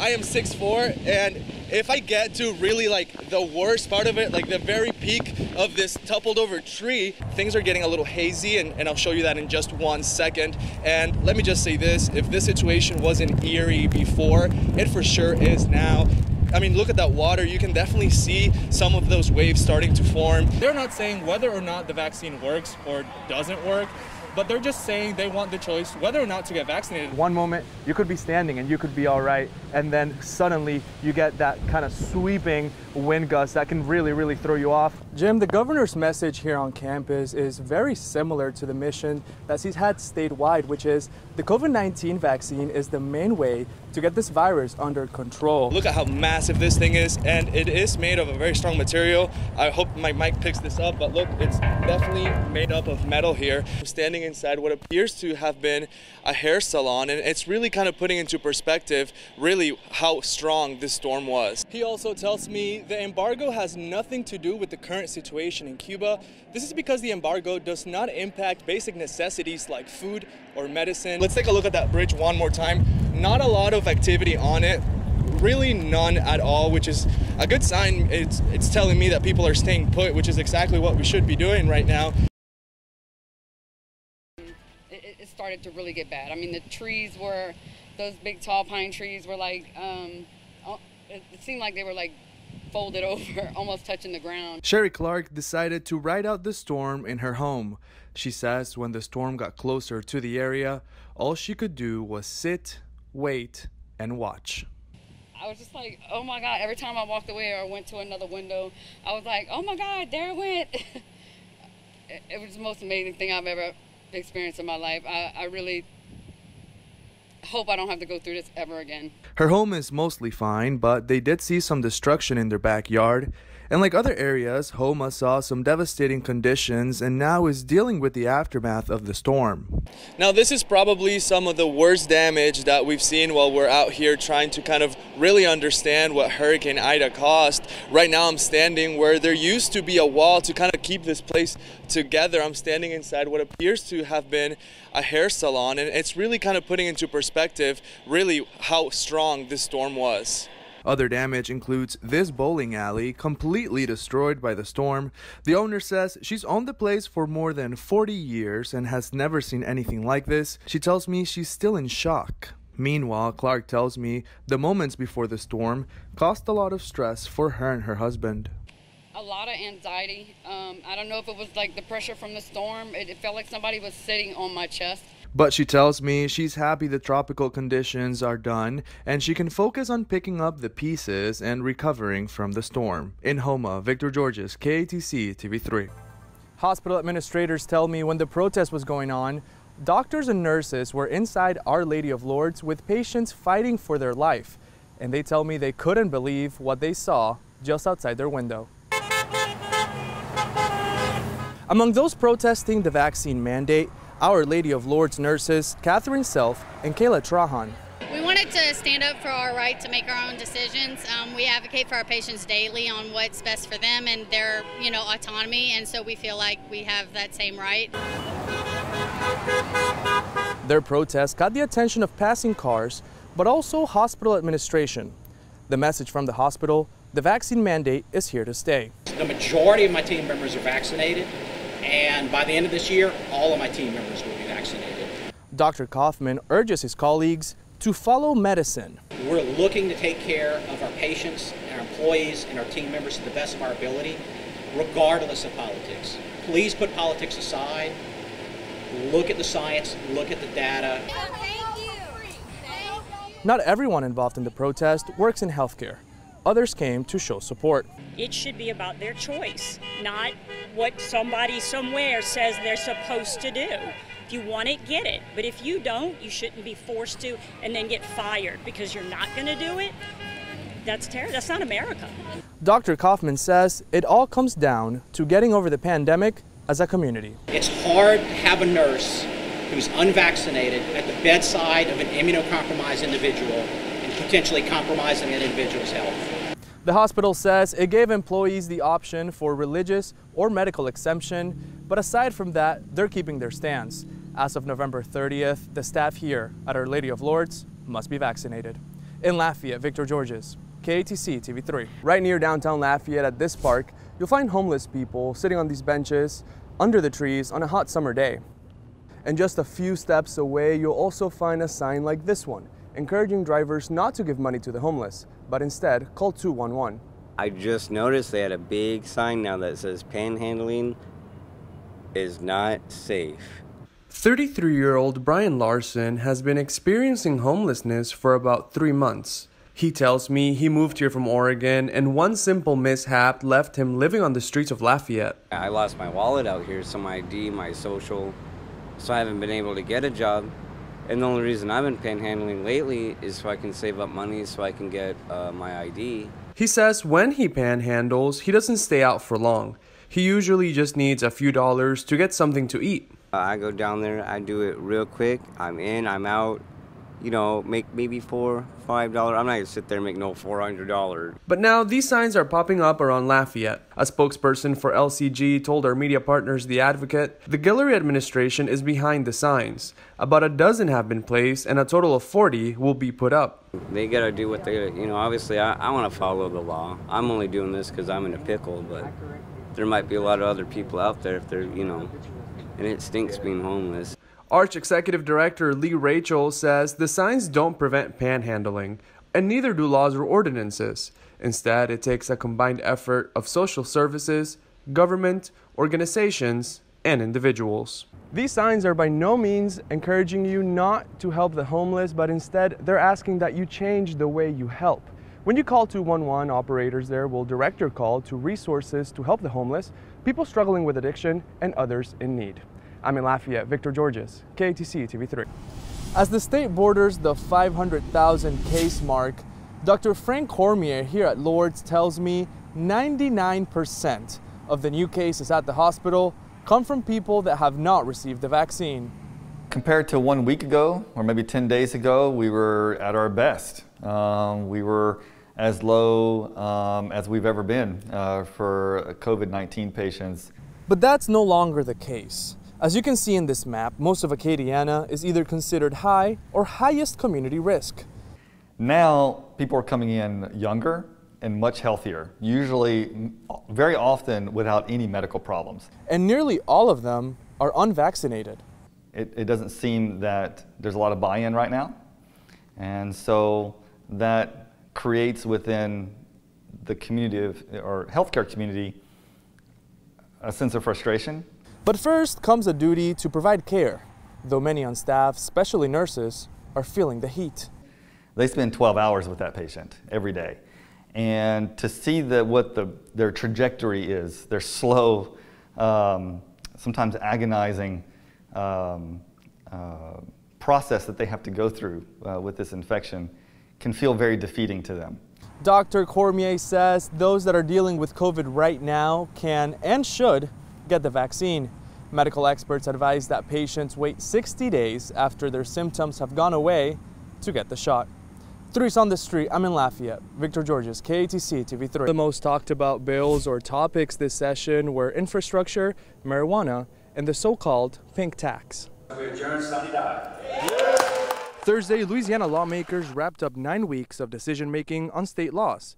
I am 6'4", and if I get to really like the worst part of it, like the very peak of this toppled over tree, things are getting a little hazy, and I'll show you that in just 1 second. And let me just say this, if this situation wasn't eerie before, it for sure is now. I mean, look at that water. You can definitely see some of those waves starting to form. They're not saying whether or not the vaccine works or doesn't work, but they're just saying they want the choice whether or not to get vaccinated. One moment you could be standing and you could be all right, and then suddenly you get that kind of sweeping wind gust that can really throw you off. Jim, the governor's message here on campus is very similar to the mission that he's had statewide, which is the COVID-19 vaccine is the main way to get this virus under control. Look at how massive this thing is, and it is made of a very strong material. I hope my mic picks this up, but look, it's definitely made up of metal here. I'm standing inside what appears to have been a hair salon, and it's really kind of putting into perspective really how strong this storm was. He also tells me the embargo has nothing to do with the current situation in Cuba. This is because the embargo does not impact basic necessities like food or medicine. Let's take a look at that bridge one more time. Not a lot of activity on it, really none at all, which is a good sign. It's telling me that people are staying put, which is exactly what we should be doing right now. It started to really get bad. I mean, the trees were, those big tall pine trees were like, it seemed like they were like folded over, almost touching the ground. Sherry Clark decided to ride out the storm in her home. She says when the storm got closer to the area, all she could do was sit, wait, and watch. I was just like, oh my God, every time I walked away or went to another window, I was like, oh my God, there it went. It was the most amazing thing I've ever experienced in my life. I really hope I don't have to go through this ever again. Her home is mostly fine, but they did see some destruction in their backyard. And like other areas, Homa saw some devastating conditions and now is dealing with the aftermath of the storm. Now this is probably some of the worst damage that we've seen while we're out here trying to kind of really understand what Hurricane Ida caused. Right now I'm standing where there used to be a wall to kind of keep this place together. I'm standing inside what appears to have been a hair salon, and it's really kind of putting into perspective really how strong this storm was. Other damage includes this bowling alley, completely destroyed by the storm. The owner says she's owned the place for more than 40 years and has never seen anything like this. She tells me she's still in shock. Meanwhile, Clark tells me the moments before the storm caused a lot of stress for her and her husband. A lot of anxiety. I don't know if it was like the pressure from the storm. It felt like somebody was sitting on my chest. But she tells me she's happy the tropical conditions are done and she can focus on picking up the pieces and recovering from the storm. In Homa, Victor Jorges, KATC TV3. Hospital administrators tell me when the protest was going on, doctors and nurses were inside Our Lady of Lourdes with patients fighting for their life. And they tell me they couldn't believe what they saw just outside their window. Among those protesting the vaccine mandate, Our Lady of Lourdes nurses Catherine Self and Kayla Trahan. We wanted to stand up for our right to make our own decisions. We advocate for our patients daily on what's best for them and their, autonomy, and so we feel like we have that same right. Their protest caught the attention of passing cars, but also hospital administration. The message from the hospital: the vaccine mandate is here to stay. The majority of my team members are vaccinated, and by the end of this year, all of my team members will be vaccinated. Dr. Kaufman urges his colleagues to follow medicine. We're looking to take care of our patients, our employees, and our team members to the best of our ability, regardless of politics. Please put politics aside. Look at the science, look at the data. Not everyone involved in the protest works in healthcare. Others came to show support. It should be about their choice, not what somebody somewhere says they're supposed to do. If you want it, get it. But if you don't, you shouldn't be forced to and then get fired because you're not going to do it. That's terrible. That's not America. Dr. Kaufman says it all comes down to getting over the pandemic as a community. It's hard to have a nurse who's unvaccinated at the bedside of an immunocompromised individual and potentially compromising that individual's health. The hospital says it gave employees the option for religious or medical exemption, but aside from that, they're keeping their stance. As of November 30th, the staff here at Our Lady of Lourdes must be vaccinated. In Lafayette, Victor Jorges, KATC TV3. Right near downtown Lafayette at this park, you'll find homeless people sitting on these benches under the trees on a hot summer day. And just a few steps away, you'll also find a sign like this one, encouraging drivers not to give money to the homeless, but instead call 211. I just noticed they had a big sign now that says panhandling is not safe. 33-year-old Brian Larson has been experiencing homelessness for about 3 months. He tells me he moved here from Oregon and one simple mishap left him living on the streets of Lafayette. I lost my wallet out here, so my ID, my social, so I haven't been able to get a job. And the only reason I've been panhandling lately is so I can save up money so I can get my ID. He says when he panhandles, he doesn't stay out for long. He usually just needs a few dollars to get something to eat. I go down there, I do it real quick. I'm in, I'm out. You know, make maybe $4, $5. I'm not gonna sit there and make no $400. But now these signs are popping up around Lafayette. A spokesperson for LCG told our media partners The Advocate, the Guillory administration is behind the signs. About a dozen have been placed and a total of 40 will be put up. They gotta do what they, obviously I wanna follow the law. I'm only doing this because I'm in a pickle, but there might be a lot of other people out there if they're, and it stinks being homeless. Arch Executive Director Lee Rachel says the signs don't prevent panhandling, and neither do laws or ordinances. Instead, it takes a combined effort of social services, government, organizations, and individuals. These signs are by no means encouraging you not to help the homeless, but instead they're asking that you change the way you help. When you call 211, operators there will direct your call to resources to help the homeless, people struggling with addiction, and others in need. I'm in Lafayette, Victor Jorges, KATC TV3. As the state borders the 500,000 case mark, Dr. Frank Cormier here at Lourdes tells me 99% of the new cases at the hospital come from people that have not received the vaccine. Compared to 1 week ago, or maybe 10 days ago, we were at our best. We were as low as we've ever been for COVID-19 patients. But that's no longer the case. As you can see in this map, most of Acadiana is either considered high or highest community risk. Now, people are coming in younger and much healthier, usually very often without any medical problems. And nearly all of them are unvaccinated. It doesn't seem that there's a lot of buy-in right now. And so that creates within the community or healthcare community a sense of frustration. But first comes a duty to provide care, though many on staff, especially nurses, are feeling the heat. They spend 12 hours with that patient every day. And to see what their trajectory is, their slow, sometimes agonizing process that they have to go through with this infection can feel very defeating to them. Dr. Cormier says those that are dealing with COVID right now can and should get the vaccine. Medical experts advise that patients wait 60 days after their symptoms have gone away to get the shot. Three's on the street. I'm in Lafayette. Victor Jorges, KATC TV3. The most talked about bills or topics this session were infrastructure, marijuana, and the so-called pink tax. We adjourn Sunday night. Thursday, Louisiana lawmakers wrapped up 9 weeks of decision-making on state laws.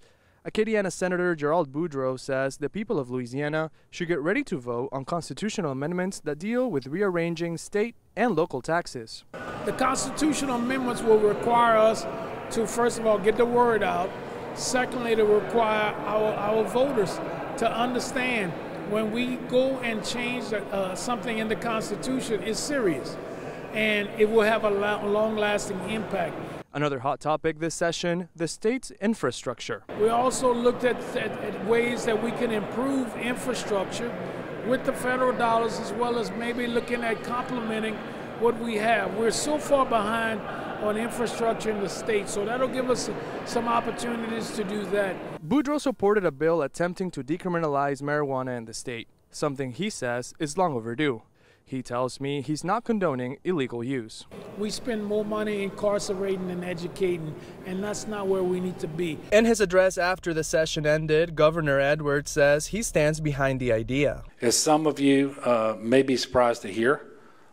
Acadiana Senator Gerald Boudreaux says the people of Louisiana should get ready to vote on constitutional amendments that deal with rearranging state and local taxes. The constitutional amendments will require us to, first of all, get the word out. Secondly, to require our voters to understand when we go and change something in the Constitution, it's serious, and it will have a long-lasting impact. Another hot topic this session, the state's infrastructure. We also looked at ways that we can improve infrastructure with the federal dollars, as well as maybe looking at complementing what we have. We're so far behind on infrastructure in the state, so that'll give us some opportunities to do that. Boudreaux supported a bill attempting to decriminalize marijuana in the state, something he says is long overdue. He tells me he's not condoning illegal use. We spend more money incarcerating than educating, and that's not where we need to be. In his address after the session ended, Governor Edwards says he stands behind the idea. As some of you may be surprised to hear,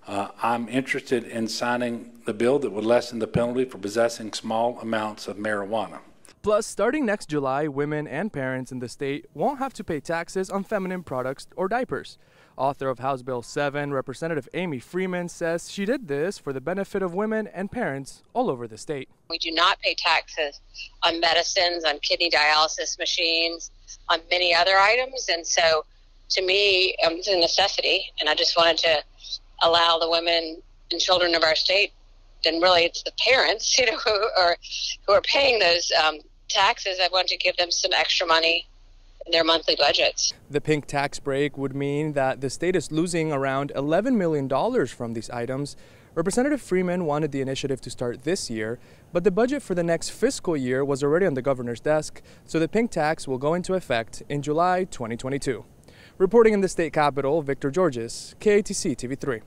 I'm interested in signing the bill that would lessen the penalty for possessing small amounts of marijuana. Plus, starting next July, women and parents in the state won't have to pay taxes on feminine products or diapers. Author of House Bill 7, Representative Amy Freeman, says she did this for the benefit of women and parents all over the state. We do not pay taxes on medicines, on kidney dialysis machines, on many other items. And so to me, it's a necessity. And I just wanted to allow the women and children of our state, and really it's the parents, who are paying those taxes. I want to give them some extra money in their monthly budgets. The pink tax break would mean that the state is losing around $11 million from these items. Representative Freeman wanted the initiative to start this year, but the budget for the next fiscal year was already on the governor's desk, so the pink tax will go into effect in July 2022. Reporting in the state capitol, Victor Jorges, KATC TV3.